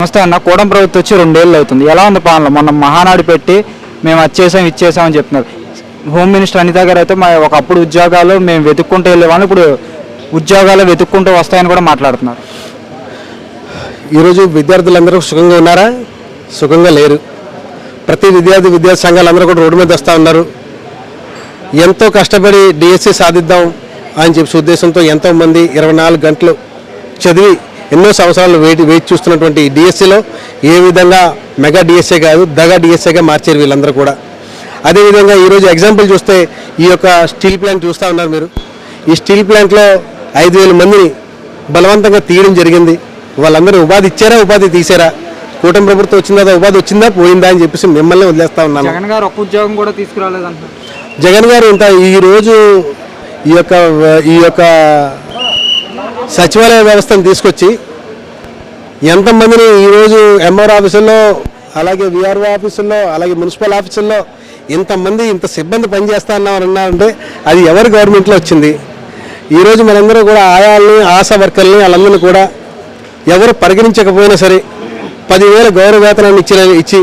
నమస్తే అన్న. కూటమి ప్రభుత్వం వచ్చి 2 ఏళ్ళు అవుతుంది. ఎలా ఉంది పాలన? మొన్న మహానాడు పెట్టి మేము వచ్చేసాం ఇచ్చేసాం అని చెప్తున్నారు. హోమ్ మినిస్టర్ అనిత గారు అయితే ఒకప్పుడు ఉద్యోగాలు మేము వెతుక్కుంటూ వెళ్ళేవాళ్ళు, ఇప్పుడు ఉద్యోగాలు వెతుక్కుంటూ వస్తాయని కూడా మాట్లాడుతున్నారు. ఈరోజు విద్యార్థులందరూ సుఖంగా ఉన్నారా? సుఖంగా లేరు. ప్రతి విద్యార్థి సంఘాలందరూ కూడా రోడ్డు మీద వస్తూ ఉన్నారు. ఎంతో కష్టపడి డిఎస్సి సాధిద్దాం అని చెప్పి ఉద్దేశంతో ఎంతోమంది 24 గంటలు చదివి ఎన్నో సంవత్సరాలు వెయిట్ చూస్తున్నటువంటి డిఎస్సిలో ఏ విధంగా మెగా డిఎస్ఏ కాదు దగా డిఎస్ఏగా మార్చారు వీళ్ళందరూ కూడా. అదేవిధంగా ఈరోజు ఎగ్జాంపుల్ చూస్తే ఈ యొక్క స్టీల్ ప్లాంట్ చూస్తూ ఉన్నారు మీరు. ఈ స్టీల్ ప్లాంట్లో 5,000 మందిని బలవంతంగా తీయడం జరిగింది. వాళ్ళందరూ ఉపాధి ఇచ్చారా, ఉపాధి తీసారా? కూటమి ప్రభుత్వం వచ్చిన తర్వాత ఉపాధి వచ్చిందా పోయిందా అని చెప్పేసి మిమ్మల్ని వదిలేస్తా ఉన్నాను. జగన్ గారు ఒక్క ఉద్యోగం కూడా తీసుకురాలేదంటున్నారు. జగన్ గారు ఈరోజు ఈ యొక్క సచివాలయ వ్యవస్థను తీసుకొచ్చి ఎంతమందిని ఈరోజు ఎంఆర్ ఆఫీసుల్లో, అలాగే విఆర్ఓ ఆఫీసుల్లో, అలాగే మున్సిపల్ ఆఫీసుల్లో ఇంత సిబ్బంది పనిచేస్తా ఉన్నారంటే అది ఎవరి గవర్నమెంట్లో వచ్చింది? ఈరోజు మనందరూ కూడా ఆయాల్ని, ఆశా వర్కర్ని వాళ్ళందరినీ కూడా ఎవరు పరిగణించకపోయినా సరే 10,000 గౌరవ వేతనాన్ని ఇచ్చి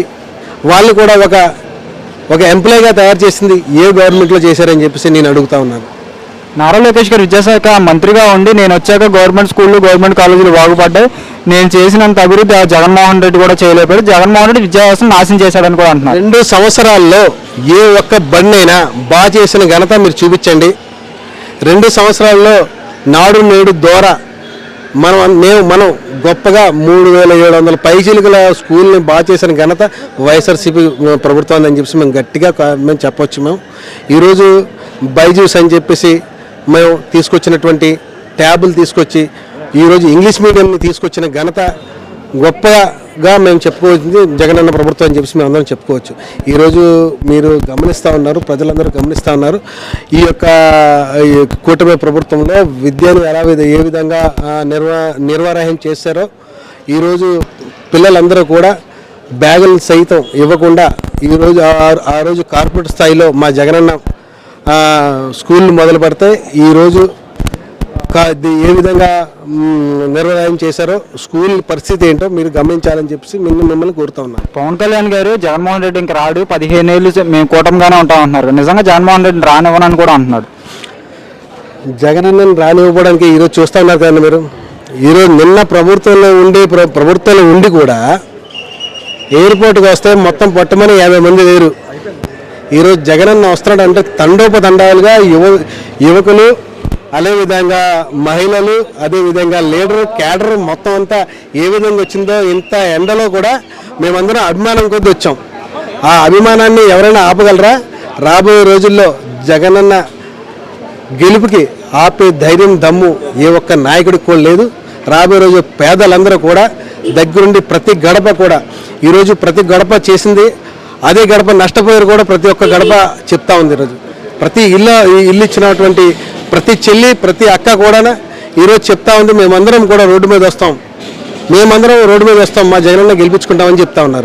వాళ్ళు కూడా ఒక ఎంప్లాయీగా తయారు చేసింది ఏ గవర్నమెంట్లో చేశారని చెప్పేసి నేను అడుగుతా ఉన్నాను. నారా లోకేష్ గారు విద్యాశాఖ మంత్రిగా ఉండి నేను వచ్చాక గవర్నమెంట్ స్కూళ్ళు, గవర్నమెంట్ కాలేజీలు బాగుపడ్డాయి, నేను చేసినంత అభివృద్ధి జగన్మోహన్ రెడ్డి కూడా చేయలేకపోయాడు, జగన్మోహన్ రెడ్డి విద్యా వ్యవస్థను నాశనం చేశాడని కూడా అంటున్నారు. 2 సంవత్సరాల్లో ఏ ఒక్క బండినైనా బాగా చేసిన ఘనత మీరు చూపించండి. 2 సంవత్సరాల్లో నాడు నేడు ద్వారా మనం గొప్పగా 3,700 పైచీలుకల స్కూల్ని బాగా చేసిన ఘనత వైఎస్ఆర్సీపీ ప్రభుత్వం అని చెప్పేసి మేము గట్టిగా చెప్పొచ్చు. ఈరోజు బైజూస్ అని చెప్పేసి మేము తీసుకొచ్చినటువంటి ట్యాబులు తీసుకొచ్చి ఈరోజు ఇంగ్లీష్ మీడియంని తీసుకొచ్చిన ఘనత గొప్పగా మేము చెప్పుకోవచ్చు జగనన్న ప్రభుత్వం అని చెప్పేసి మేము అందరం చెప్పుకోవచ్చు. ఈరోజు మీరు గమనిస్తూ ఉన్నారు, ప్రజలందరూ గమనిస్తూ ఉన్నారు. ఈ యొక్క కూటమి ప్రభుత్వంలో విద్యను ఏ విధంగా నిర్వహణ చేశారో. ఈరోజు పిల్లలందరూ కూడా బ్యాగులు సైతం ఇవ్వకుండా ఈరోజు ఆ రోజు కార్పొరేట్ స్థాయిలో మా జగనన్న స్కూళ్ళు మొదలు పెడితే ఈరోజు ఏ విధంగా నిర్వహణ చేశారో స్కూల్ పరిస్థితి ఏంటో మీరు గమనించాలని చెప్పేసి మిమ్మల్ని కోరుతా ఉన్నాను. పవన్ కళ్యాణ్ గారు జగన్మోహన్ రెడ్డి ఇంకా రాడు, 15 ఏళ్ళు మేము కూటమిగానే ఉంటాం అంటున్నారు. నిజంగా జగన్మోహన్ రెడ్డిని రానివ్వనని కూడా అంటున్నాడు. జగనన్నని రానివ్వడానికి ఈరోజు చూస్తూ ఉన్నారు కదండి మీరు. ఈరోజు నిన్న ప్రభుత్వంలో ఉండి కూడా ఎయిర్పోర్ట్కి వస్తే మొత్తం పట్టుమని 50 మంది లేరు. ఈరోజు జగనన్న వస్తున్నాడు అంటే తండోపతండాలుగా యువకులు, అదేవిధంగా మహిళలు, అదేవిధంగా క్యాడర్ మొత్తం అంతా ఏ విధంగా వచ్చిందో ఇంత ఎండలో కూడా మేమందరం అభిమానం కొద్ది వచ్చాం. ఆ అభిమానాన్ని ఎవరైనా ఆపగలరా? రాబోయే రోజుల్లో జగనన్న గెలుపుకి ఆపే ధైర్యం, దమ్ము ఏ ఒక్క నాయకుడికి కూడా లేదు. రాబోయే రోజు పేదలందరూ కూడా దగ్గరుండి ప్రతి గడప కూడా ఈరోజు ప్రతి గడప చేసింది, అదే గడప నష్టపోయారు కూడా ప్రతి ఒక్క గడప చెప్తా ఉంది. ఈరోజు ప్రతి ఇల్లు ఇచ్చినటువంటి ప్రతి చెల్లి, ప్రతి అక్క కూడా ఈరోజు చెప్తా ఉంది మేమందరం కూడా రోడ్డు మీద వస్తాం, మా జగనన్న గెలిపించుకుంటామని చెప్తా ఉన్నారు.